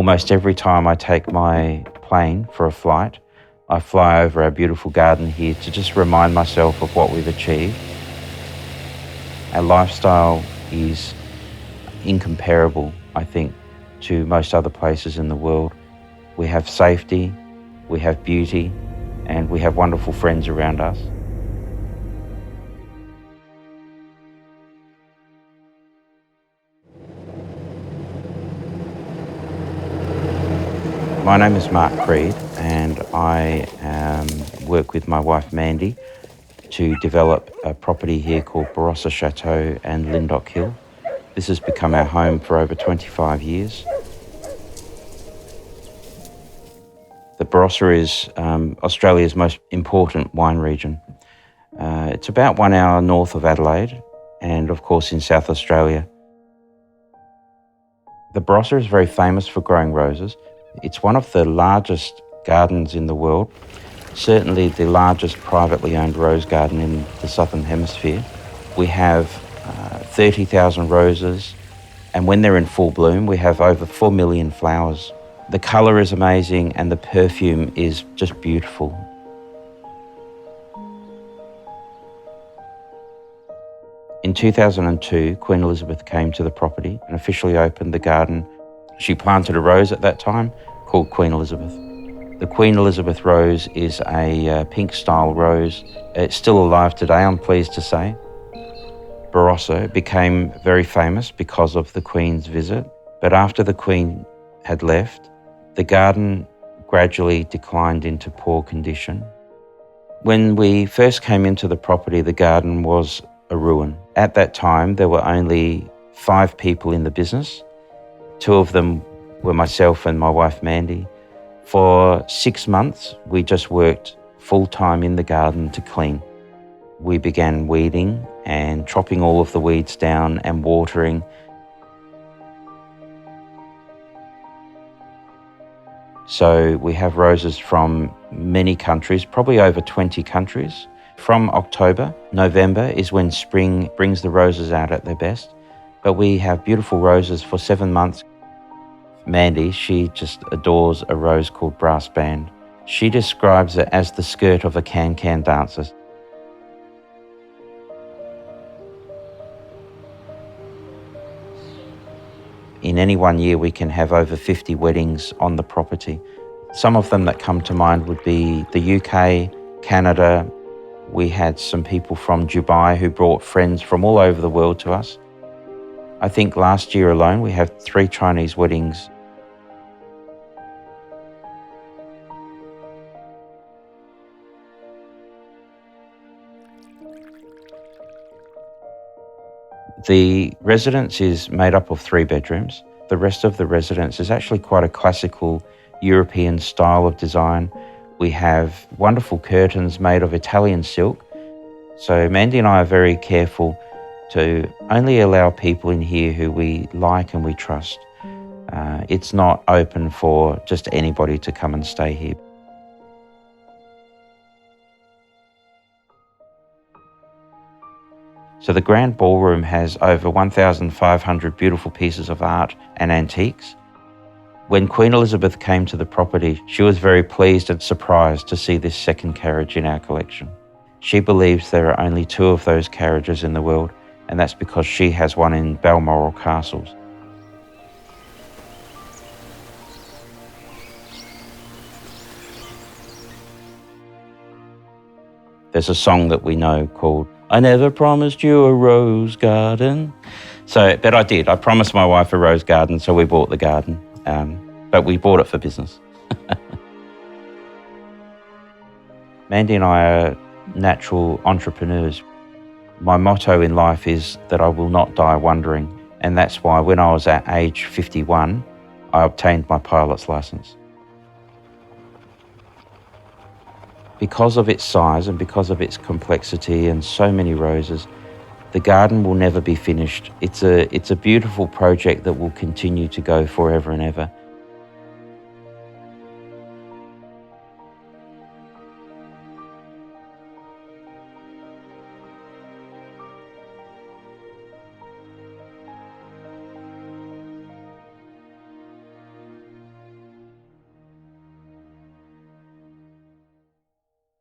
Almost every time I take my plane for a flight, I fly over our beautiful garden here to just remind myself of what we've achieved. Our lifestyle is incomparable, I think, to most other places in the world. We have safety, we have beauty, and we have wonderful friends around us. My name is Mark Creed, and I work with my wife Mandy to develop a property here called Barossa Chateau and Lindock Hill. This has become our home for over 25 years. The Barossa is Australia's most important wine region. It's about 1 hour north of Adelaide and, of course, in South Australia. The Barossa is very famous for growing roses. It's one of the largest gardens in the world, certainly the largest privately owned rose garden in the Southern Hemisphere. We have 30,000 roses, and when they're in full bloom, we have over 4 million flowers. The colour is amazing and the perfume is just beautiful. In 2002, Queen Elizabeth came to the property and officially opened the garden. She planted a rose at that time called Queen Elizabeth. The Queen Elizabeth rose is a pink-style rose. It's still alive today, I'm pleased to say. Barossa became very famous because of the Queen's visit, but after the Queen had left, the garden gradually declined into poor condition. When we first came into the property, the garden was a ruin. At that time, there were only 5 people in the business. 2 of them were myself and my wife Mandy. For 6 months, we just worked full-time in the garden to clean. We began weeding and chopping all of the weeds down and watering. So we have roses from many countries, probably over 20 countries. From October, November is when spring brings the roses out at their best. But we have beautiful roses for 7 months. Mandy, she just adores a rose called Brass Band. She describes it as the skirt of a can-can dancer. In any one year, we can have over 50 weddings on the property. Some of them that come to mind would be the UK, Canada. We had some people from Dubai who brought friends from all over the world to us. I think last year alone, we had 3 Chinese weddings. The residence is made up of 3 bedrooms. The rest of the residence is actually quite a classical European style of design. We have wonderful curtains made of Italian silk. So Mandy and I are very careful to only allow people in here who we like and we trust. It's not open for just anybody to come and stay here. So the grand ballroom has over 1,500 beautiful pieces of art and antiques. When Queen Elizabeth came to the property, she was very pleased and surprised to see this second carriage in our collection. She believes there are only 2 of those carriages in the world, and that's because she has one in Balmoral Castles. There's a song that we know called I Never Promised You a Rose Garden. But I did. I promised my wife a rose garden, so we bought the garden. But we bought it for business. Mandy and I are natural entrepreneurs. My motto in life is that I will not die wondering, and that's why when I was at age 51, I obtained my pilot's license. Because of its size and because of its complexity and so many roses, the garden will never be finished. It's a beautiful project that will continue to go forever and ever.